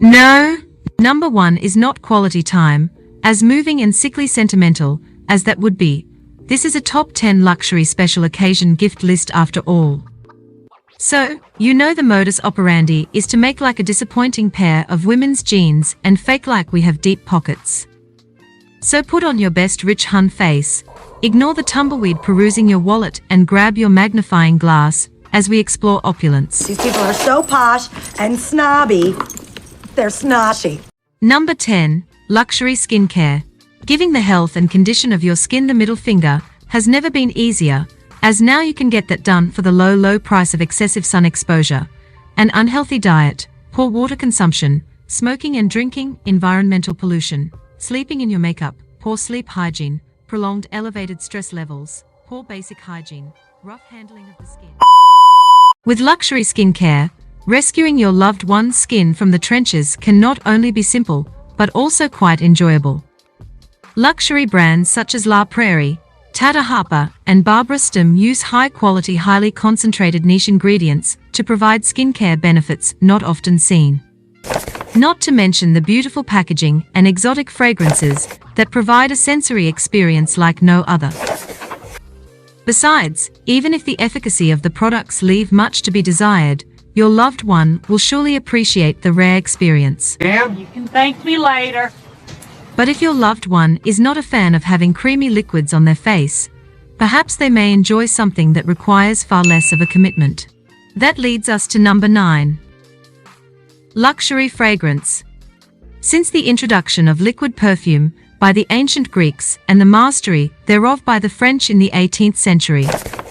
No, number one is not quality time, as moving and sickly sentimental as that would be. This is a top 10 luxury special occasion gift list after all. So, you know the modus operandi is to make like a disappointing pair of women's jeans and fake like we have deep pockets. So put on your best rich hun face, ignore the tumbleweed perusing your wallet and grab your magnifying glass as we explore opulence. These people are so posh and snobby, they're snotty. Number 10. Luxury skincare. Giving the health and condition of your skin the middle finger has never been easier, as now you can get that done for the low price of excessive sun exposure, an unhealthy diet, poor water consumption, smoking and drinking, environmental pollution, sleeping in your makeup, poor sleep hygiene, prolonged elevated stress levels, poor basic hygiene, rough handling of the skin. With luxury skincare, rescuing your loved one's skin from the trenches can not only be simple, but also quite enjoyable. Luxury brands such as La Prairie, Tata Harper, and Barbara Sturm use high-quality, highly concentrated niche ingredients to provide skincare benefits not often seen. Not to mention the beautiful packaging and exotic fragrances that provide a sensory experience like no other. Besides, even if the efficacy of the products leave much to be desired, your loved one will surely appreciate the rare experience. Damn, you can thank me later. But if your loved one is not a fan of having creamy liquids on their face, perhaps they may enjoy something that requires far less of a commitment. That leads us to number 9. Luxury fragrance. Since the introduction of liquid perfume by the ancient Greeks and the mastery thereof by the French in the 18th century,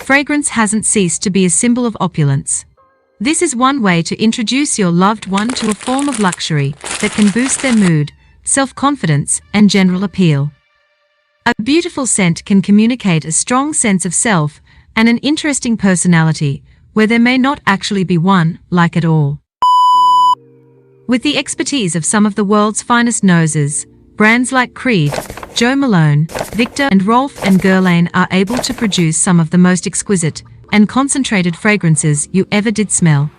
fragrance hasn't ceased to be a symbol of opulence. This is one way to introduce your loved one to a form of luxury that can boost their mood, self-confidence, and general appeal. A beautiful scent can communicate a strong sense of self and an interesting personality, where there may not actually be one like at all. With the expertise of some of the world's finest noses, brands like Creed, Jo Malone, Victor, and Rolf and Guerlain are able to produce some of the most exquisite and concentrated fragrances you ever did smell.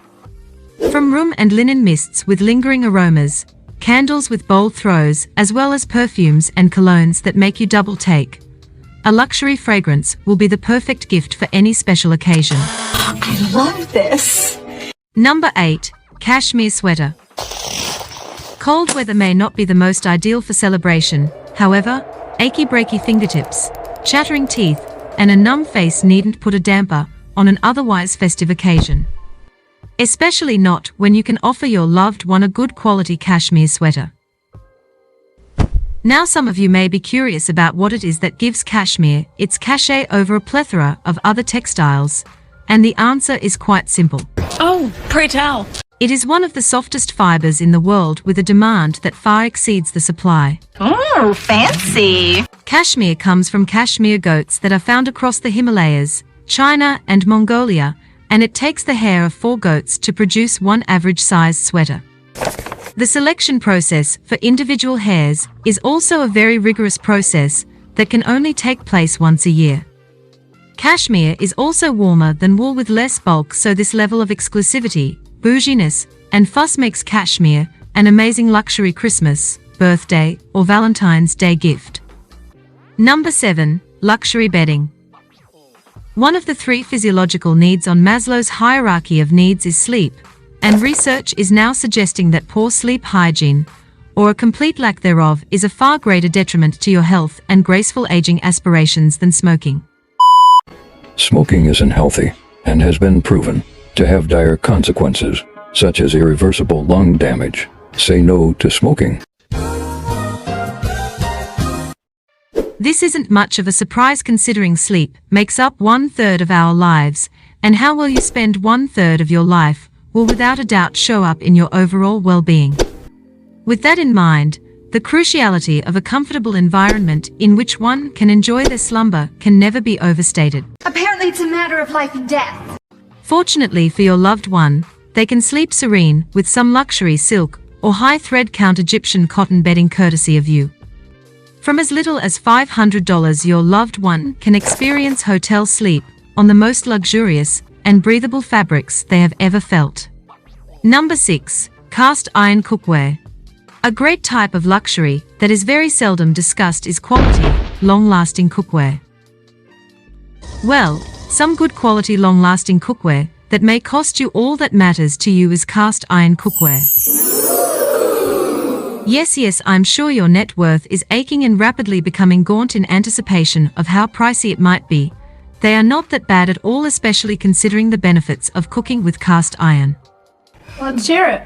From room and linen mists with lingering aromas, candles with bold throws, as well as perfumes and colognes that make you double take, a luxury fragrance will be the perfect gift for any special occasion. I love this. Number 8. Cashmere sweater. Cold weather may not be the most ideal for celebration, however, achy breaky fingertips, chattering teeth, and a numb face needn't put a damper on an otherwise festive occasion. Especially not when you can offer your loved one a good quality cashmere sweater. Now some of you may be curious about what it is that gives cashmere its cachet over a plethora of other textiles, and the answer is quite simple. Oh, pray tell. It is one of the softest fibers in the world with a demand that far exceeds the supply. Oh, fancy. Cashmere comes from cashmere goats that are found across the Himalayas, China, and Mongolia, and it takes the hair of 4 goats to produce one average-sized sweater. The selection process for individual hairs is also a very rigorous process that can only take place once a year. Cashmere is also warmer than wool with less bulk, so this level of exclusivity, bouginess, and fuss makes cashmere an amazing luxury Christmas, birthday, or Valentine's Day gift. Number 7. Luxury bedding. One of the 3 physiological needs on Maslow's hierarchy of needs is sleep, and research is now suggesting that poor sleep hygiene, or a complete lack thereof, is a far greater detriment to your health and graceful aging aspirations than smoking. Smoking isn't healthy, and has been proven to have dire consequences, such as irreversible lung damage. Say no to smoking. This isn't much of a surprise considering sleep makes up 1/3 of our lives, and how well you spend 1/3 of your life will without a doubt show up in your overall well-being. With that in mind, the cruciality of a comfortable environment in which one can enjoy their slumber can never be overstated. Apparently it's a matter of life and death. Fortunately for your loved one, they can sleep serene with some luxury silk or high thread count Egyptian cotton bedding courtesy of you. From as little as $500, your loved one can experience hotel sleep on the most luxurious and breathable fabrics they have ever felt. Number 6. Cast iron cookware. A great type of luxury that is very seldom discussed is quality, long-lasting cookware. Well, some good quality long-lasting cookware that may cost you all that matters to you is cast iron cookware. Yes, I'm sure your net worth is aching and rapidly becoming gaunt in anticipation of how pricey it might be. They are not that bad at all, especially considering the benefits of cooking with cast iron. Let's hear it.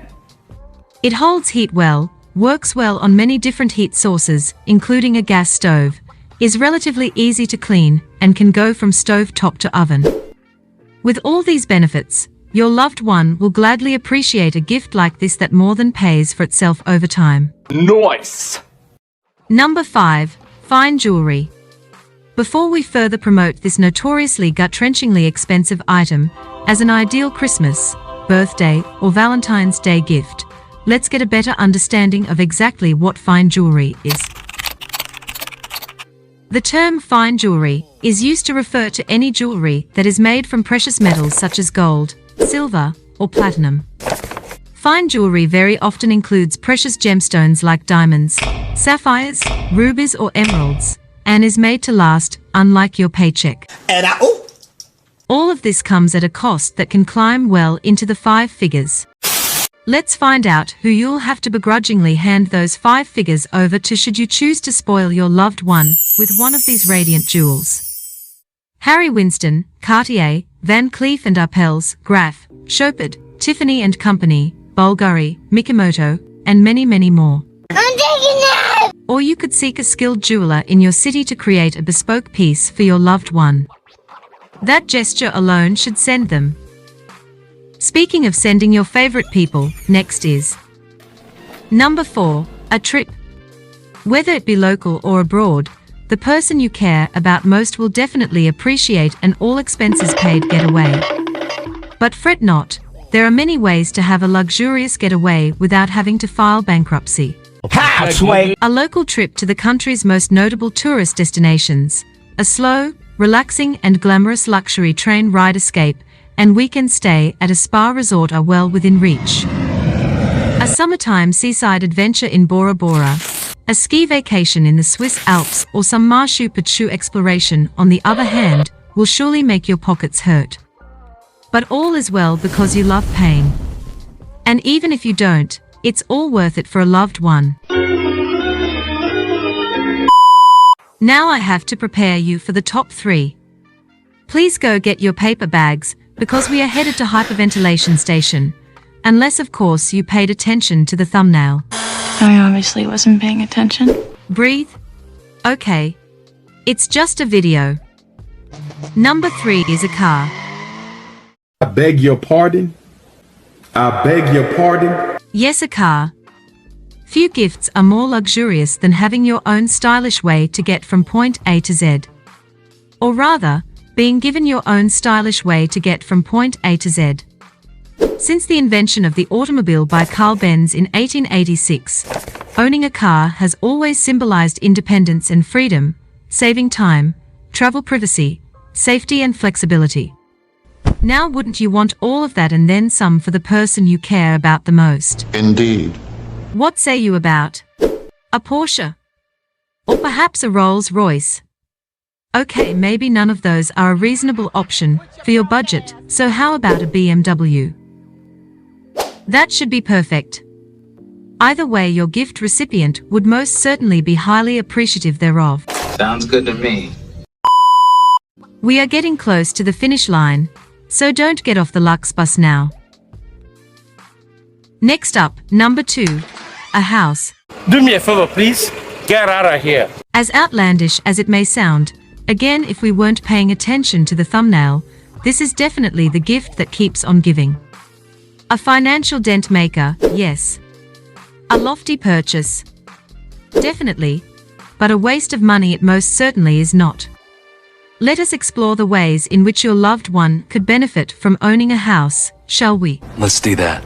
It holds heat well, works well on many different heat sources, including a gas stove, is relatively easy to clean, and can go from stove top to oven. With all these benefits, your loved one will gladly appreciate a gift like this that more than pays for itself over time. Nice! Number 5. Fine jewelry. Before we further promote this notoriously gut-wrenchingly expensive item as an ideal Christmas, birthday, or Valentine's Day gift, let's get a better understanding of exactly what fine jewelry is. The term fine jewelry is used to refer to any jewelry that is made from precious metals such as gold, silver, or platinum. Fine jewelry very often includes precious gemstones like diamonds, sapphires, rubies, or emeralds, and is made to last, unlike your paycheck. All of this comes at a cost that can climb well into the 5 figures. Let's find out who you'll have to begrudgingly hand those 5 figures over to should you choose to spoil your loved one with one of these radiant jewels. Harry Winston, Cartier, Van Cleef & Arpels, Graf, Chopard, Tiffany & Company, Bulgari, Mikimoto, and many, many more. I'm taking that! Or you could seek a skilled jeweler in your city to create a bespoke piece for your loved one. That gesture alone should send them. Speaking of sending your favorite people, next is Number 4. A trip. Whether it be local or abroad, the person you care about most will definitely appreciate an all-expenses-paid getaway. But fret not, there are many ways to have a luxurious getaway without having to file bankruptcy. A local trip to the country's most notable tourist destinations, a slow, relaxing and glamorous luxury train ride escape, and weekend stay at a spa resort are well within reach. A summertime seaside adventure in Bora Bora, a ski vacation in the Swiss Alps, or some Machu Picchu exploration, on the other hand, will surely make your pockets hurt. But all is well because you love pain. And even if you don't, it's all worth it for a loved one. Now I have to prepare you for the top 3. Please go get your paper bags, because we are headed to hyperventilation station. Unless of course you paid attention to the thumbnail. I obviously wasn't paying attention. Breathe. Okay. It's just a video. Number 3 is a car. I beg your pardon? I beg your pardon? Yes, a car. Few gifts are more luxurious than having your own stylish way to get from point A to Z. Or rather, being given your own stylish way to get from point A to Z. Since the invention of the automobile by Carl Benz in 1886, owning a car has always symbolized independence and freedom, saving time, travel privacy, safety and flexibility. Now wouldn't you want all of that and then some for the person you care about the most? Indeed. What say you about a Porsche? Or perhaps a Rolls-Royce? Okay, maybe none of those are a reasonable option for your budget, so how about a BMW? That should be perfect. Either way, your gift recipient would most certainly be highly appreciative thereof. Sounds good to me. We are getting close to the finish line, so don't get off the Lux bus now. Next up, number 2, a house. Do me a favor, please. Get out of here. As outlandish as it may sound, again, if we weren't paying attention to the thumbnail, this is definitely the gift that keeps on giving. A financial dent maker, yes. A lofty purchase. Definitely. But a waste of money it most certainly is not. Let us explore the ways in which your loved one could benefit from owning a house, shall we? Let's do that.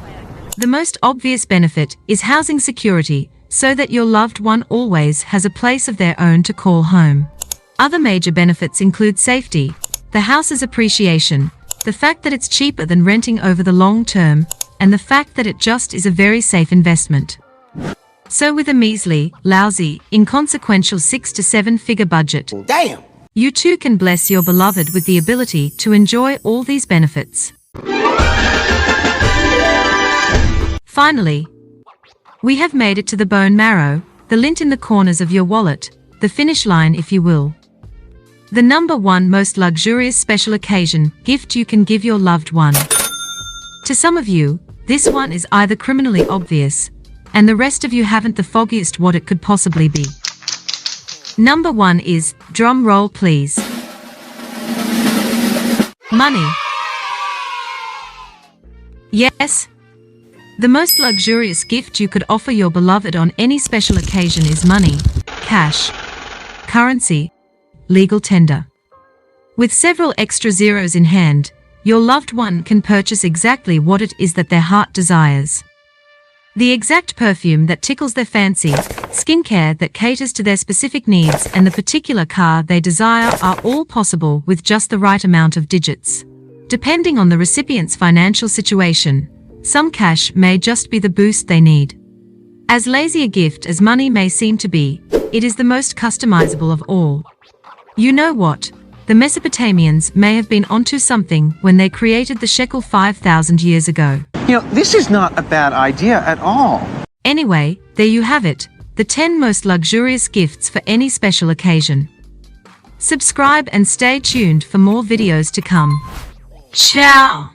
The most obvious benefit is housing security, so that your loved one always has a place of their own to call home. Other major benefits include safety, the house's appreciation, the fact that it's cheaper than renting over the long term, and the fact that it just is a very safe investment. So with a measly, lousy, inconsequential 6 to 7 figure budget, Damn! you too can bless your beloved with the ability to enjoy all these benefits. Finally, we have made it to the bone marrow, the lint in the corners of your wallet, the finish line if you will. The number one most luxurious special occasion gift you can give your loved one. To some of you, this one is either criminally obvious, and the rest of you haven't the foggiest what it could possibly be. Number one is, drum roll please, money. Yes, the most luxurious gift you could offer your beloved on any special occasion is money, cash, currency, legal tender. With several extra zeros in hand, your loved one can purchase exactly what it is that their heart desires. The exact perfume that tickles their fancy, skincare that caters to their specific needs, and the particular car they desire are all possible with just the right amount of digits. Depending on the recipient's financial situation, some cash may just be the boost they need. As lazy a gift as money may seem to be, it is the most customizable of all. You know what? The Mesopotamians may have been onto something when they created the shekel 5,000 years ago. You know, this is not a bad idea at all. Anyway, there you have it, the 10 most luxurious gifts for any special occasion. Subscribe and stay tuned for more videos to come. Ciao!